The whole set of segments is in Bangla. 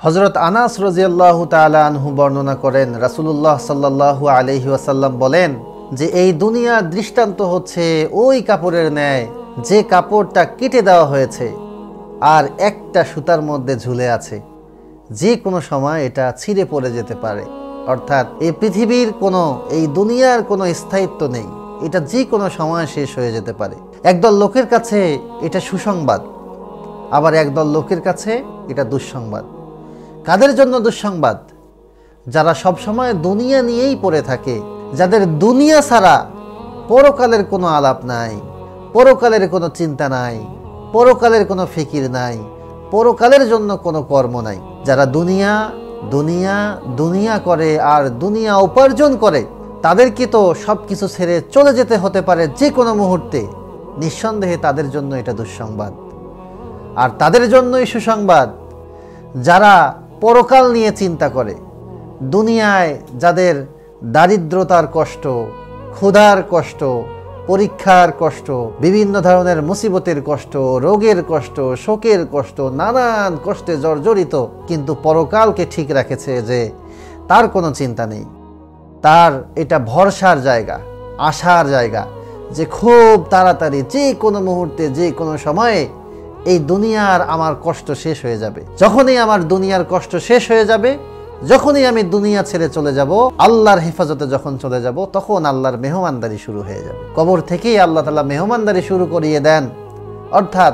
হযরত আনাস রাদিয়াল্লাহু তাআলা আনহু বর্ণনা করেন, রাসূলুল্লাহ সাল্লাল্লাহু আলাইহি ওয়াসাল্লাম বলেন যে এই দুনিয়ার দৃষ্টান্ত হচ্ছে ওই কাপড়ের ন্যায় যে কাপড়টা কেটে দেওয়া হয়েছে আর একটা সুতার মধ্যে ঝুলে আছে। যে কোনো সময় এটা ছিঁড়ে পড়ে যেতে পারে। অর্থাৎ এই পৃথিবীর কোনো, এই দুনিয়ার কোনো স্থায়িত্ব নেই, এটা যে কোনো সময় শেষ হয়ে যেতে পারে। একদল লোকের কাছে এটা সুসংবাদ, আবার একদল লোকের কাছে এটা দুঃসংবাদ। কাদের জন্য দুঃসংবাদ? যারা সব সময় দুনিয়া নিয়েই পড়ে থাকে, যাদের দুনিয়া ছাড়া পরকালের কোনো আলাপ নাই, পরকালের কোনো চিন্তা নাই, পরকালের কোনো ফিকির নাই, পরকালের জন্য কোনো কর্ম নাই। যারা দুনিয়া দুনিয়া দুনিয়া করে আর দুনিয়া উপার্জন করে, তাদেরকে তো সব কিছু ছেড়ে চলে যেতে হতে পারে যে কোনো মুহূর্তে। নিঃসন্দেহে তাদের জন্য এটা দুঃসংবাদ। আর তাদের জন্যই সুসংবাদ যারা পরকাল নিয়ে চিন্তা করে। দুনিয়ায় যাদের দারিদ্রতার কষ্ট, ক্ষুধার কষ্ট, পরীক্ষার কষ্ট, বিভিন্ন ধরনের মুসিবতের কষ্ট, রোগের কষ্ট, শোকের কষ্ট, নানান কষ্টে জর্জরিত, কিন্তু পরকালকে ঠিক রাখেছে যে তার কোনো চিন্তা নেই। তার এটা ভরসার জায়গা, আশার জায়গা যে খুব তাড়াতাড়ি যে কোনো মুহূর্তে, যে কোনো সময়ে এই দুনিয়ার আমার কষ্ট শেষ হয়ে যাবে। যখনই আমার দুনিয়ার কষ্ট শেষ হয়ে যাবে, যখনই আমি দুনিয়া ছেড়ে চলে যাব, আল্লাহর হেফাজতে যখন চলে যাব, তখন আল্লাহর মেহমানদারি শুরু হয়ে যাবে। কবর থেকেই আল্লাহ তাআলা মেহমানদারি শুরু করিয়ে দেন। অর্থাৎ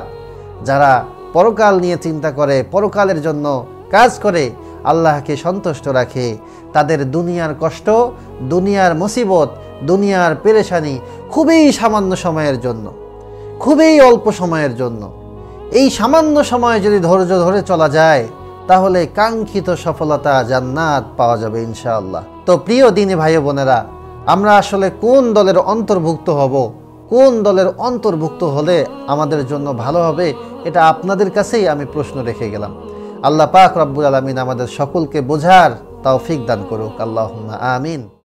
যারা পরকাল নিয়ে চিন্তা করে, পরকালের জন্য কাজ করে, আল্লাহকে সন্তুষ্ট রাখে, তাদের দুনিয়ার কষ্ট, দুনিয়ার মুসিবত, দুনিয়ার পেরেশানি খুবই সামান্য সময়ের জন্য, খুবই অল্প সময়ের জন্য। এই সামান্য সময় যদি ধৈর্য ধরে চলা যায়, তাহলে কাঙ্ক্ষিত সফলতা, জান্নাত পাওয়া যাবে ইনশাআল্লাহ। তো প্রিয় দিনী ভাই বোনেরা, আমরা আসলে কোন দলের অন্তর্ভুক্ত হব, কোন দলের অন্তর্ভুক্ত হলে আমাদের জন্য ভালো হবে, এটা আপনাদের কাছেই আমি প্রশ্ন রেখে গেলাম। আল্লাহ পাক রব্বুল আলামিন আমাদের সকলকে বোঝার তৌফিক দান করুক। আল্লাহুম্মা আমিন।